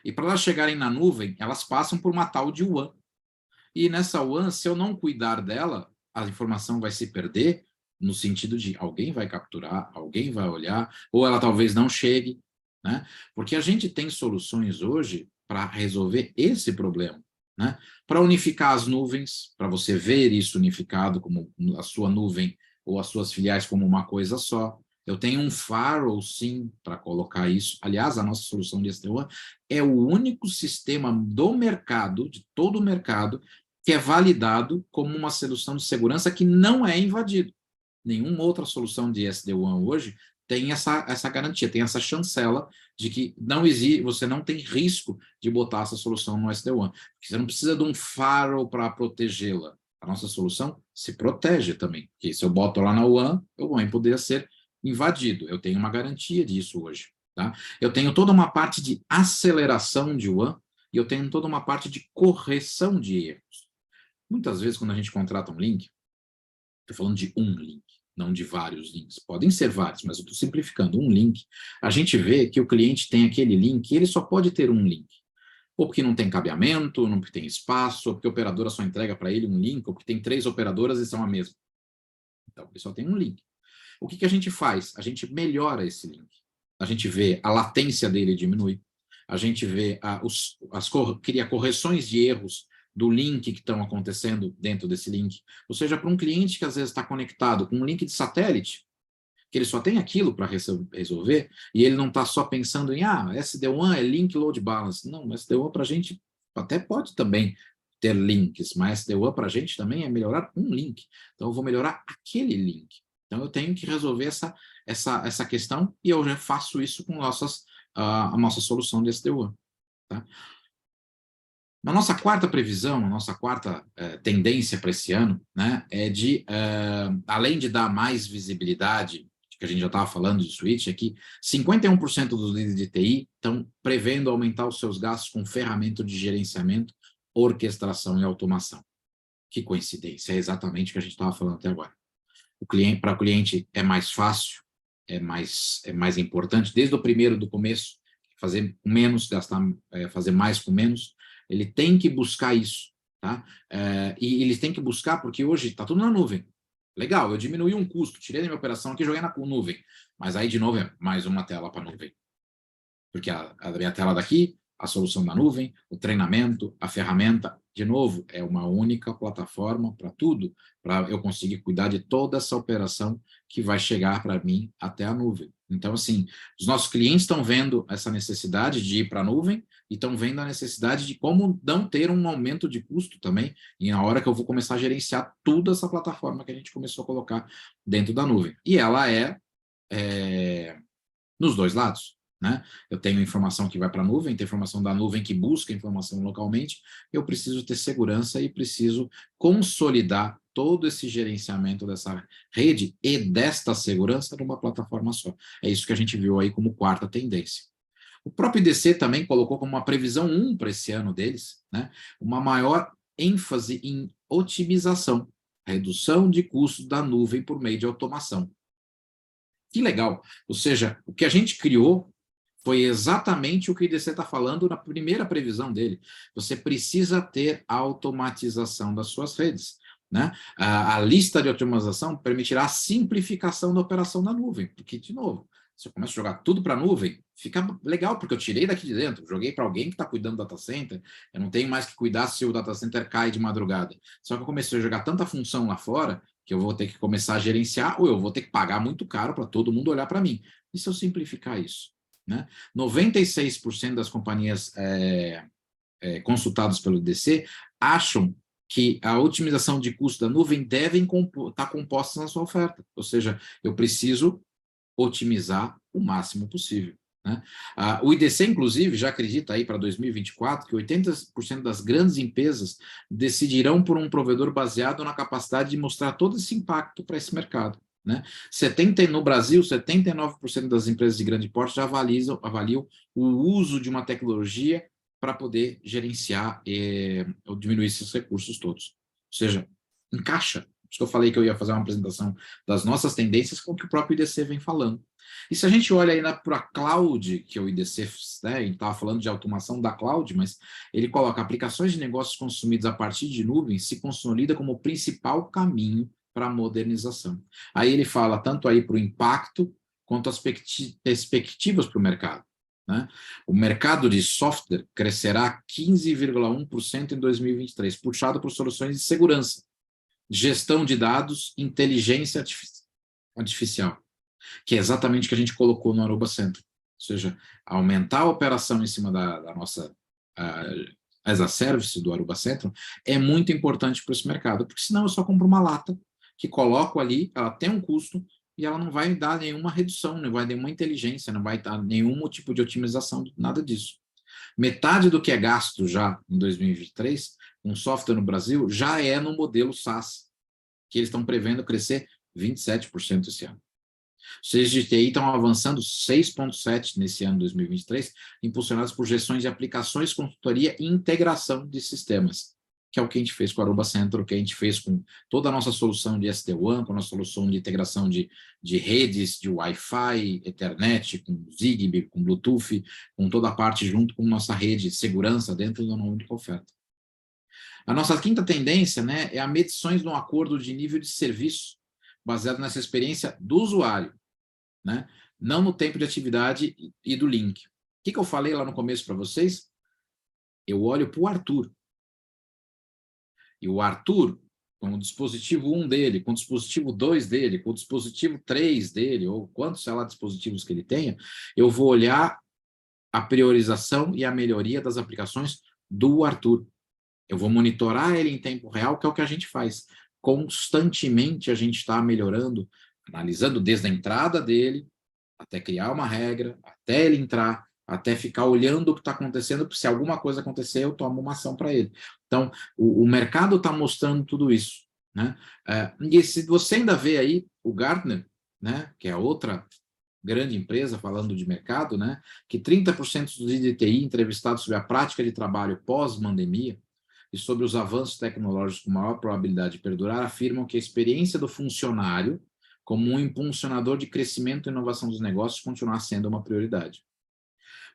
E para elas chegarem na nuvem, elas passam por uma tal de WAN. E nessa WAN, se eu não cuidar dela, a informação vai se perder, no sentido de alguém vai capturar, alguém vai olhar, ou ela talvez não chegue. Né? Porque a gente tem soluções hoje para resolver esse problema. Né? Para unificar as nuvens, para você ver isso unificado como a sua nuvem ou as suas filiais como uma coisa só. Eu tenho um firewall, sim, para colocar isso. Aliás, a nossa solução de SD-WAN é o único sistema do mercado, de todo o mercado, que é validado como uma solução de segurança que não é invadido. Nenhuma outra solução de SD-WAN hoje tem essa garantia, tem essa chancela de que você não tem risco de botar essa solução no SD-WAN. Você não precisa de um firewall para protegê-la. A nossa solução se protege também. Porque se eu boto lá na WAN, eu vou poder ser invadido. Eu tenho uma garantia disso hoje. Tá? Eu tenho toda uma parte de aceleração de WAN e eu tenho toda uma parte de correção de erros. Muitas vezes, quando a gente contrata um link, estou falando de um link, não de vários links. Podem ser vários, mas eu estou simplificando. Um link, a gente vê que o cliente tem aquele link e ele só pode ter um link. Ou porque não tem cabeamento, ou não tem espaço, ou porque a operadora só entrega para ele um link, ou porque tem 3 operadoras e são a mesma. Então, ele só tem um link. O que a gente faz? A gente melhora esse link. A gente vê a latência dele diminui. A gente vê cria correções de erros do link que estão acontecendo dentro desse link. Ou seja, para um cliente que às vezes está conectado com um link de satélite, que ele só tem aquilo para resolver, e ele não está só pensando em, SD-WAN é Link Load Balance. Não, SD-WAN para a gente até pode também ter links, mas SD-WAN para a gente também é melhorar um link. Então, eu vou melhorar aquele link. Então, eu tenho que resolver essa questão, e eu já faço isso com a nossa solução de SD-WAN. Tá? Na nossa quarta previsão, a nossa quarta tendência para esse ano, né, é de, além de dar mais visibilidade, que a gente já estava falando de switch aqui, 51% dos líderes de TI estão prevendo aumentar os seus gastos com ferramenta de gerenciamento, orquestração e automação. Que coincidência, é exatamente o que a gente estava falando até agora. Para o cliente é mais fácil, é mais importante, desde o primeiro do começo, fazer menos, fazer mais com menos, ele tem que buscar isso, tá? E eles têm que buscar porque hoje está tudo na nuvem. Legal, eu diminuí um custo, tirei da minha operação aqui e joguei na nuvem. Mas aí, de novo, é mais uma tela para a nuvem. Porque a minha tela daqui, a solução da nuvem, o treinamento, a ferramenta, de novo, é uma única plataforma para tudo, para eu conseguir cuidar de toda essa operação que vai chegar para mim até a nuvem. Então, assim, os nossos clientes estão vendo essa necessidade de ir para a nuvem e estão vendo a necessidade de como não ter um aumento de custo também, e na hora que eu vou começar a gerenciar toda essa plataforma que a gente começou a colocar dentro da nuvem. E ela é nos dois lados. Né? Eu tenho informação que vai para a nuvem, tem informação da nuvem que busca informação localmente, eu preciso ter segurança e preciso consolidar todo esse gerenciamento dessa rede e desta segurança numa plataforma só. É isso que a gente viu aí como quarta tendência. O próprio IDC também colocou como uma previsão 1 para esse ano deles, né? Uma maior ênfase em otimização, redução de custos da nuvem por meio de automação. Que legal! Ou seja, o que a gente criou foi exatamente o que o IDC está falando na primeira previsão dele. Você precisa ter automatização das suas redes. Né? A lista de otimização permitirá a simplificação da operação da nuvem, porque, de novo, se eu começo a jogar tudo para a nuvem, fica legal, porque eu tirei daqui de dentro, joguei para alguém que está cuidando do data center, eu não tenho mais que cuidar se o data center cai de madrugada. Só que eu comecei a jogar tanta função lá fora, que eu vou ter que começar a gerenciar, ou eu vou ter que pagar muito caro para todo mundo olhar para mim. E se eu simplificar isso? Né? 96% das companhias consultadas pelo IDC acham que a otimização de custo da nuvem deve estar composta na sua oferta. Ou seja, eu preciso otimizar o máximo possível. Né? O IDC, inclusive, já acredita aí para 2024 que 80% das grandes empresas decidirão por um provedor baseado na capacidade de mostrar todo esse impacto para esse mercado. Né? No Brasil, 79% das empresas de grande porte já avaliam o uso de uma tecnologia para poder gerenciar ou diminuir esses recursos todos. Ou seja, encaixa. Por isso que eu falei que eu ia fazer uma apresentação das nossas tendências com o que o próprio IDC vem falando. E se a gente olha aí para a cloud, que o IDC, né, a gente estava falando de automação da cloud, mas ele coloca aplicações de negócios consumidos a partir de nuvens se consolida como o principal caminho para a modernização. Aí ele fala tanto aí para o impacto quanto as perspectivas para o mercado. Né? O mercado de software crescerá 15,1% em 2023, puxado por soluções de segurança, gestão de dados, inteligência artificial, que é exatamente o que a gente colocou no Aruba Central. Ou seja, aumentar a operação em cima da nossa as a service do Aruba Central é muito importante para esse mercado, porque senão eu só compro uma lata que coloco ali, ela tem um custo e ela não vai dar nenhuma redução, não vai dar nenhuma inteligência, não vai dar nenhum tipo de otimização, nada disso. Metade do que é gasto já em 2023, um software no Brasil, já é no modelo SaaS, que eles estão prevendo crescer 27% esse ano. Os seus de TI estão avançando 6,7% nesse ano 2023, impulsionados por gestões de aplicações, consultoria e integração de sistemas, que é o que a gente fez com a Aruba Central, o que a gente fez com toda a nossa solução de SD-WAN, com a nossa solução de integração de redes, de Wi-Fi, Ethernet, com Zigbee, com Bluetooth, com toda a parte junto com nossa rede de segurança dentro da única oferta. A nossa quinta tendência, né, é a medições de um acordo de nível de serviço, baseado nessa experiência do usuário, né? Não no tempo de atividade e do link. O que eu falei lá no começo para vocês? Eu olho para o Arthur. E o Arthur, com o dispositivo 1 dele, com o dispositivo 2 dele, com o dispositivo 3 dele, ou quantos, sei lá, dispositivos que ele tenha, eu vou olhar a priorização e a melhoria das aplicações do Arthur. Eu vou monitorar ele em tempo real, que é o que a gente faz. Constantemente a gente está melhorando, analisando desde a entrada dele, até criar uma regra, até ele entrar, até ficar olhando o que está acontecendo, porque se alguma coisa acontecer, eu tomo uma ação para ele. Então, o mercado está mostrando tudo isso, né? E se você ainda vê aí o Gartner, né, que é outra grande empresa falando de mercado, né, que 30% dos líderes de TI entrevistados sobre a prática de trabalho pós-pandemia e sobre os avanços tecnológicos com maior probabilidade de perdurar, afirmam que a experiência do funcionário como um impulsionador de crescimento e inovação dos negócios continuar sendo uma prioridade.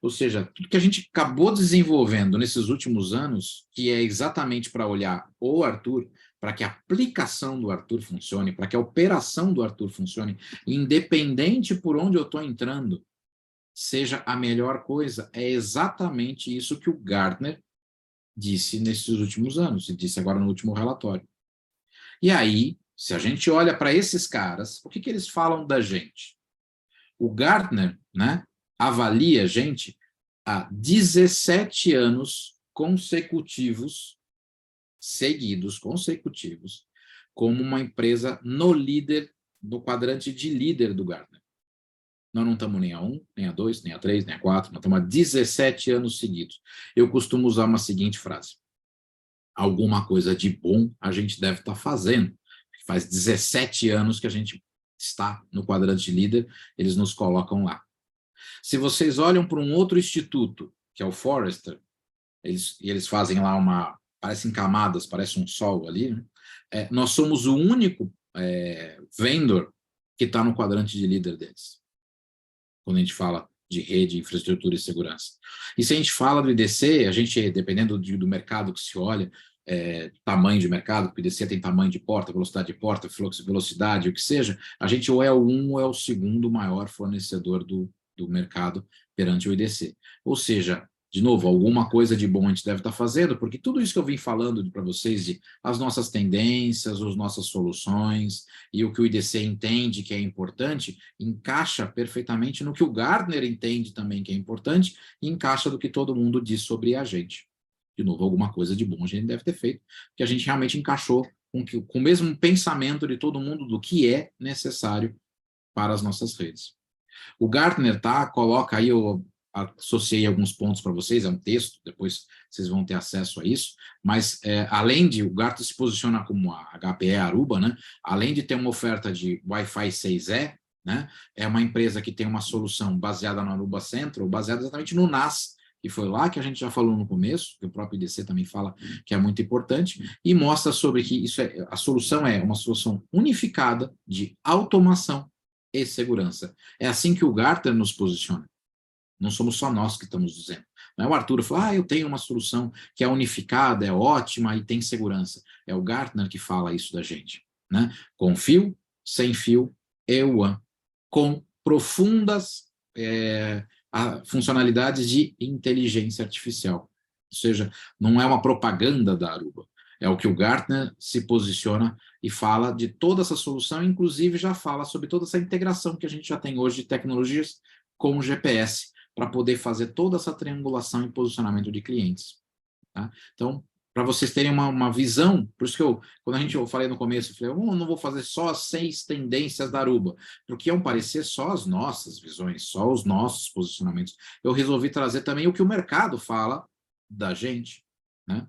Ou seja, tudo que a gente acabou desenvolvendo nesses últimos anos, que é exatamente para olhar o Arthur, para que a aplicação do Arthur funcione, para que a operação do Arthur funcione, independente por onde eu estou entrando, seja a melhor coisa, é exatamente isso que o Gartner disse nesses últimos anos, e disse agora no último relatório. E aí, se a gente olha para esses caras, o que eles falam da gente? O Gartner, né, avalia a gente há 17 anos consecutivos, consecutivos, como uma empresa no líder, no quadrante de líder do Gartner. Nós não estamos nem a 1, nem a 2, nem a 3, nem a 4, nós estamos há 17 anos seguidos. Eu costumo usar uma seguinte frase: alguma coisa de bom a gente deve estar fazendo. Faz 17 anos que a gente está no quadrante de líder, eles nos colocam lá. Se vocês olham para um outro instituto, que é o Forrester, eles fazem lá parecem camadas, parece um sol ali, né? Nós somos o único vendor que está no quadrante de líder deles, quando a gente fala de rede, infraestrutura e segurança. E se a gente fala do IDC, a gente, dependendo do mercado que se olha, tamanho de mercado, porque o IDC tem tamanho de porta, velocidade de porta, fluxo, velocidade, o que seja, a gente ou é o 1 ou é o segundo maior fornecedor do mercado perante o IDC. Ou seja, de novo, alguma coisa de bom a gente deve estar fazendo, porque tudo isso que eu vim falando para vocês, de as nossas tendências, as nossas soluções, e o que o IDC entende que é importante, encaixa perfeitamente no que o Gartner entende também que é importante, e encaixa do que todo mundo diz sobre a gente. De novo, alguma coisa de bom a gente deve ter feito, porque a gente realmente encaixou com o mesmo pensamento de todo mundo do que é necessário para as nossas redes. O Gartner coloca aí, eu associei alguns pontos para vocês, é um texto, depois vocês vão ter acesso a isso, mas além de, o Gartner se posiciona como a HPE Aruba, né? Além de ter uma oferta de Wi-Fi 6E, né? É uma empresa que tem uma solução baseada no Aruba Central, baseada exatamente no NAS, que foi lá que a gente já falou no começo, que o próprio IDC também fala que é muito importante, e mostra sobre que a solução é uma solução unificada de automação e segurança. É assim que o Gartner nos posiciona. Não somos só nós que estamos dizendo. Não é o Arthur falar, eu tenho uma solução que é unificada, é ótima e tem segurança. É o Gartner que fala isso da gente, né? Com fio, sem fio, EUAN, com profundas funcionalidades de inteligência artificial. Ou seja, não é uma propaganda da Aruba. É o que o Gartner se posiciona e fala de toda essa solução, inclusive já fala sobre toda essa integração que a gente já tem hoje de tecnologias com o GPS, para poder fazer toda essa triangulação e posicionamento de clientes. Tá? Então, para vocês terem uma visão, por isso que quando eu falei no começo, eu falei, eu não vou fazer só as 6 tendências da Aruba, porque iam parecer só as nossas visões, só os nossos posicionamentos. Eu resolvi trazer também o que o mercado fala da gente, né?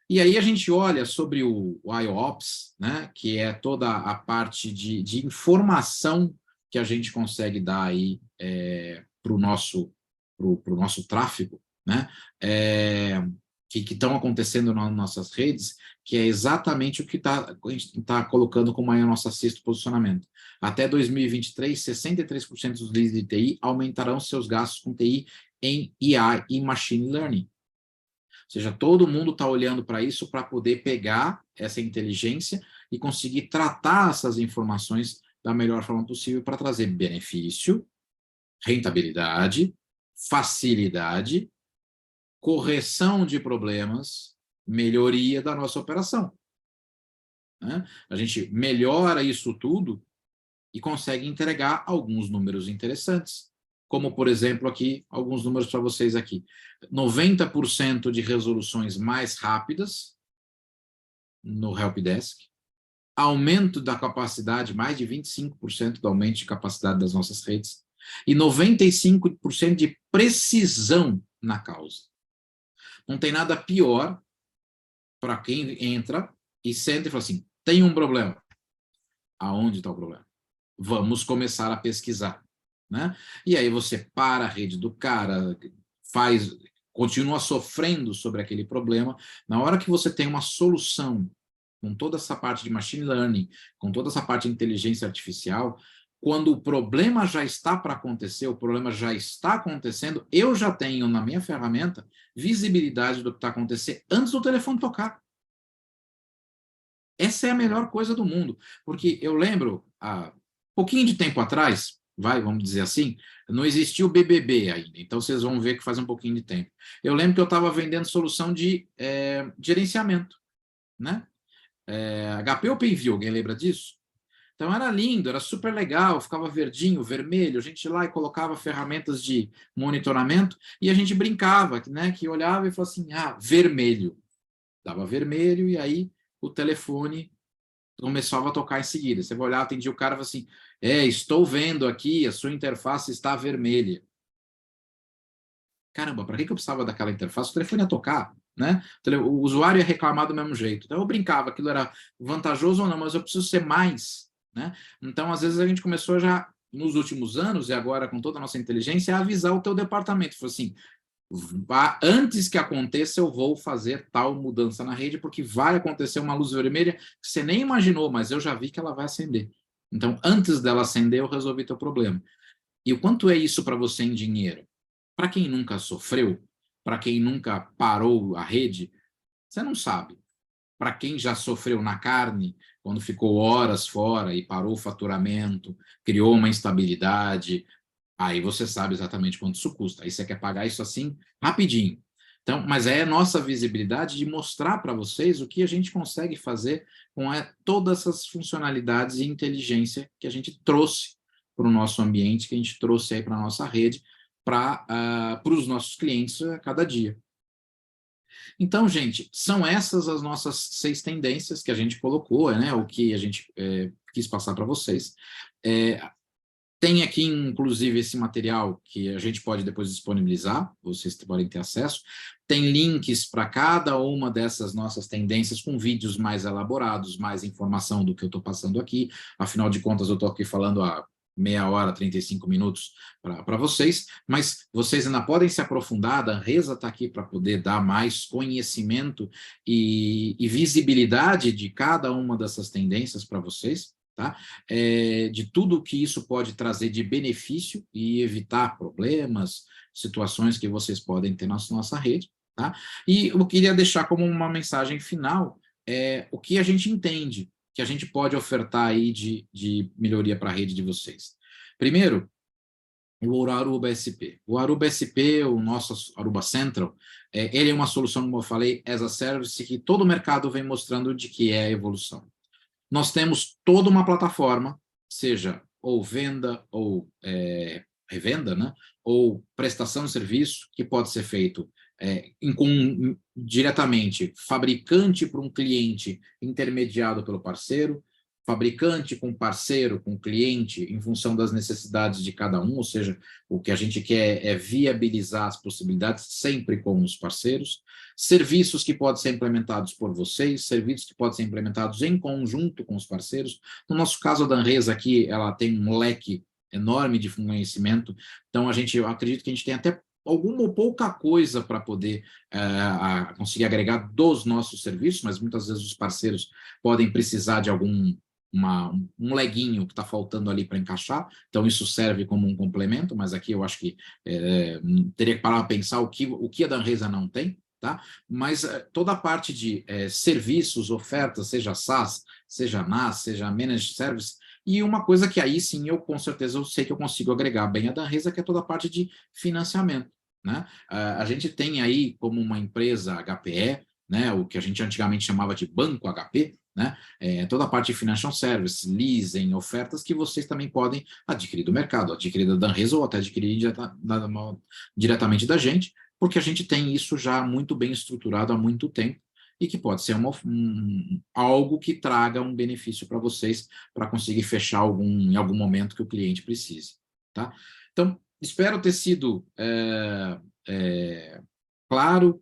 E aí a gente olha sobre o IOPS, né, que é toda a parte de informação que a gente consegue dar aí para o nosso tráfego, né, que estão acontecendo nas nossas redes, que é exatamente o que a gente está colocando como aí o nosso sexto posicionamento. Até 2023, 63% dos líderes de TI aumentarão seus gastos com TI em IA e Machine Learning. Ou seja, todo mundo está olhando para isso para poder pegar essa inteligência e conseguir tratar essas informações da melhor forma possível para trazer benefício, rentabilidade, facilidade, correção de problemas melhoria da nossa operação, né? A gente melhora isso tudo e consegue entregar alguns números interessantes, como, por exemplo, aqui, alguns números para vocês aqui. 90% de resoluções mais rápidas no Helpdesk, aumento da capacidade, mais de 25% do aumento de capacidade das nossas redes, e 95% de precisão na causa. Não tem nada pior para quem entra e senta e fala assim, tem um problema. Aonde está o problema? Vamos começar a pesquisar, né? E aí você para a rede do cara, continua sofrendo sobre aquele problema. Na hora que você tem uma solução com toda essa parte de machine learning, com toda essa parte de inteligência artificial, quando o problema já está para acontecer, o problema já está acontecendo, eu já tenho na minha ferramenta visibilidade do que está acontecendo antes do telefone tocar. Essa é a melhor coisa do mundo, porque eu lembro, há pouquinho de tempo atrás, vamos dizer assim, não existia o BBB ainda, então vocês vão ver que faz um pouquinho de tempo. Eu lembro que eu estava vendendo solução de gerenciamento, né? HP OpenView, alguém lembra disso? Então era lindo, era super legal, ficava verdinho, vermelho, a gente ia lá e colocava ferramentas de monitoramento e a gente brincava, né, que olhava e falava assim, vermelho. Dava vermelho e aí o telefone começava a tocar em seguida. Você vai olhar, atendia o cara e falava assim, estou vendo aqui, a sua interface está vermelha. Caramba, para que eu precisava daquela interface? O telefone ia tocar, né? O usuário ia reclamar do mesmo jeito. Então eu brincava, aquilo era vantajoso ou não, mas eu preciso ser mais, né? Então, às vezes, a gente começou já, nos últimos anos, e agora com toda a nossa inteligência, a avisar o teu departamento. Falou assim, antes que aconteça, eu vou fazer tal mudança na rede, porque vai acontecer uma luz vermelha que você nem imaginou, mas eu já vi que ela vai acender. Então, antes dela acender, eu resolvi teu problema. E o quanto é isso para você em dinheiro? Para quem nunca sofreu, para quem nunca parou a rede, você não sabe. Para quem já sofreu na carne, quando ficou horas fora e parou o faturamento, criou uma instabilidade, aí você sabe exatamente quanto isso custa. Aí você quer pagar isso assim, rapidinho. Então, mas é nossa visibilidade de mostrar para vocês o que a gente consegue fazer com todas essas funcionalidades e inteligência que a gente trouxe para o nosso ambiente, que a gente trouxe aí para a nossa rede, para os nossos clientes a cada dia. Então, gente, são essas as nossas 6 tendências que a gente colocou, né? O que a gente quis passar para vocês. Tem aqui, inclusive, esse material que a gente pode depois disponibilizar, vocês podem ter acesso. Tem links para cada uma dessas nossas tendências com vídeos mais elaborados, mais informação do que eu estou passando aqui. Afinal de contas, eu estou aqui falando há meia hora, 35 minutos para vocês, mas vocês ainda podem se aprofundar, a Danresa está aqui para poder dar mais conhecimento e visibilidade de cada uma dessas tendências para vocês, tá? De tudo que isso pode trazer de benefício e evitar problemas, situações que vocês podem ter na nossa rede, tá? E eu queria deixar como uma mensagem final o que a gente entende que a gente pode ofertar aí de melhoria para a rede de vocês. Primeiro, o Aruba SP. O Aruba SP, o nosso Aruba Central, ele é uma solução, como eu falei, as a service, que todo o mercado vem mostrando de que é a evolução. Nós temos toda uma plataforma, seja ou venda ou revenda, né? Ou prestação de serviço, que pode ser feito diretamente fabricante para um cliente intermediado pelo parceiro, fabricante com parceiro, com cliente, em função das necessidades de cada um, ou seja, o que a gente quer é viabilizar as possibilidades sempre com os parceiros, serviços que podem ser implementados por vocês, serviços que podem ser implementados em conjunto com os parceiros. No nosso caso, a Danresa aqui, ela tem um leque enorme de conhecimento, então eu acredito que a gente tem até alguma ou pouca coisa para poder conseguir agregar dos nossos serviços, mas muitas vezes os parceiros podem precisar de um leguinho que está faltando ali para encaixar, então isso serve como um complemento, mas aqui eu acho que teria que parar para pensar o que a Danresa não tem, tá? Mas toda a parte de serviços, ofertas, seja SaaS, seja NaaS, seja Managed Service, e uma coisa que aí sim eu com certeza eu sei que eu consigo agregar bem a Danresa, que é toda a parte de financiamento, né? A gente tem aí como uma empresa HPE, né, o que a gente antigamente chamava de banco HP, né, toda a parte de financial service, leasing, ofertas que vocês também podem adquirir do mercado, adquirir da Danresa ou até adquirir diretamente da gente, porque a gente tem isso já muito bem estruturado há muito tempo e que pode ser algo que traga um benefício para vocês para conseguir fechar em algum momento que o cliente precise. Tá? Então, espero ter sido claro,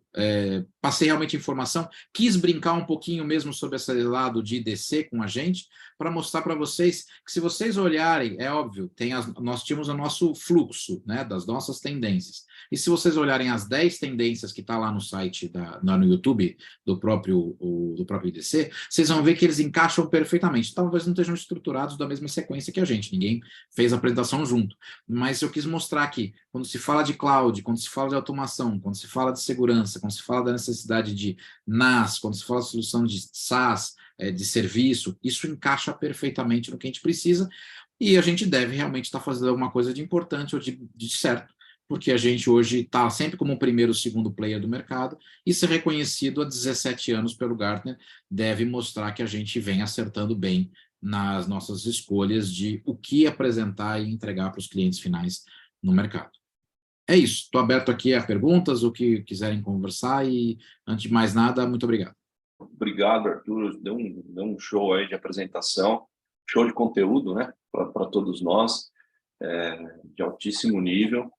passei realmente informação, quis brincar um pouquinho mesmo sobre esse lado de IDC com a gente, para mostrar para vocês que se vocês olharem, é óbvio, nós tínhamos o nosso fluxo, né, das nossas tendências, e se vocês olharem as 10 tendências que está lá no site, no YouTube do próprio IDC, vocês vão ver que eles encaixam perfeitamente, talvez não estejam estruturados da mesma sequência que a gente, ninguém fez a apresentação junto, mas eu quis mostrar que quando se fala de cloud, quando se fala de automação, quando se fala de segurança, quando se fala da necessidade de NAS, quando se fala de solução de SaaS, de serviço, isso encaixa perfeitamente no que a gente precisa e a gente deve realmente estar fazendo alguma coisa de importante ou de certo, porque a gente hoje está sempre como o primeiro ou segundo player do mercado e ser reconhecido há 17 anos pelo Gartner deve mostrar que a gente vem acertando bem nas nossas escolhas de o que apresentar e entregar para os clientes finais no mercado. É isso, estou aberto aqui a perguntas, o que quiserem conversar e, antes de mais nada, muito obrigado. Obrigado, Arthur, deu um show aí de apresentação, show de conteúdo, né, para todos nós, de altíssimo nível.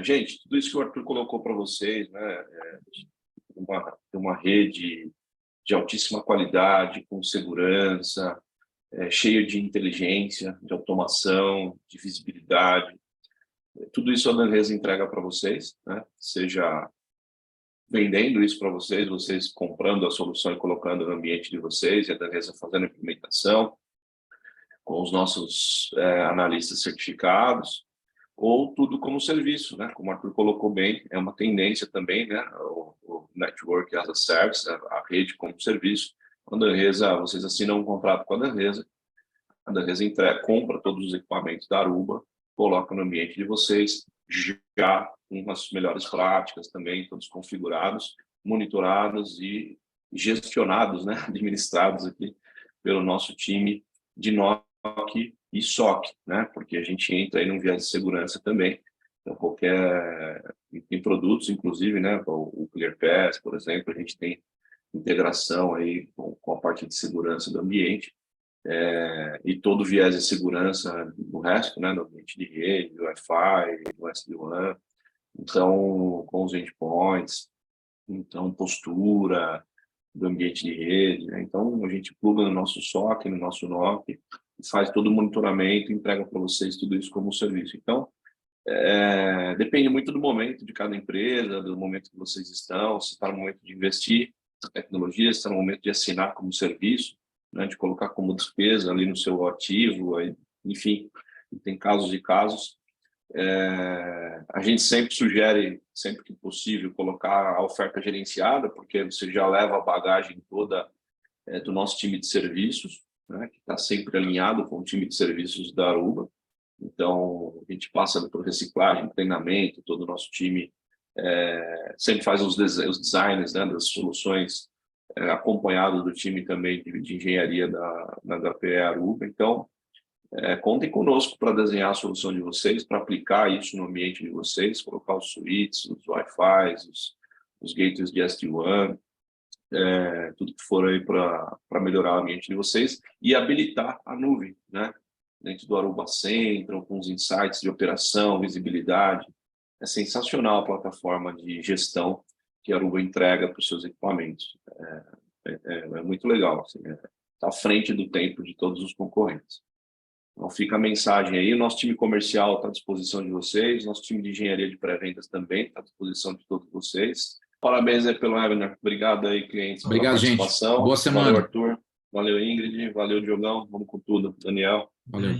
Gente, tudo isso que o Arthur colocou para vocês, né, uma rede de altíssima qualidade, com segurança, cheia de inteligência, de automação, de visibilidade. Tudo isso a Danresa entrega para vocês, né? Seja vendendo isso para vocês comprando a solução e colocando no ambiente de vocês, e a Danresa fazendo a implementação com os nossos analistas certificados, ou tudo como serviço, né? Como o Arthur colocou bem, é uma tendência também, né? O Network as a Service, a rede como serviço. A Danresa, vocês assinam um contrato com a Danresa compra todos os equipamentos da Aruba, coloca no ambiente de vocês, já com as melhores práticas também, todos configurados, monitorados e gestionados, né, administrados aqui pelo nosso time de NOC e SOC, né, porque a gente entra aí num viés de segurança também. Então, tem produtos, inclusive, né, o ClearPass, por exemplo, a gente tem integração aí com a parte de segurança do ambiente. E todo o viés de segurança do resto, né, do ambiente de rede, do Wi-Fi, do SD-WAN, então, com os endpoints, então, postura do ambiente de rede, né? Então, a gente pluga no nosso SOC, no nosso NOC, faz todo o monitoramento, entrega para vocês tudo isso como serviço. Então, depende muito do momento de cada empresa, do momento que vocês estão, se está no momento de investir na tecnologia, se está no momento de assinar como serviço, né, de colocar como despesa ali no seu ativo, enfim, tem casos e casos. A gente sempre sugere, sempre que possível, colocar a oferta gerenciada, porque você já leva a bagagem toda do nosso time de serviços, né, que está sempre alinhado com o time de serviços da Aruba. Então, a gente passa por reciclagem, treinamento, todo o nosso time sempre faz os designs, né, das soluções, acompanhado do time também de engenharia da HPE Aruba. Então, contem conosco para desenhar a solução de vocês, para aplicar isso no ambiente de vocês, colocar os suítes, os Wi-Fi, os gateways de SD-WAN, tudo que for aí para melhorar o ambiente de vocês e habilitar a nuvem, né? Dentro do Aruba Central, com os insights de operação, visibilidade. É sensacional a plataforma de gestão que a Aruba entrega para os seus equipamentos. É muito legal, assim, está à frente do tempo de todos os concorrentes. Então fica a mensagem aí, o nosso time comercial está à disposição de vocês, nosso time de engenharia de pré-vendas também está à disposição de todos vocês. Parabéns aí pelo webinar. Obrigado aí, clientes, Obrigado, pela participação. Gente. Boa semana. Valeu, Arthur. Valeu, Ingrid. Valeu, Diogão. Vamos com tudo. Daniel. Valeu.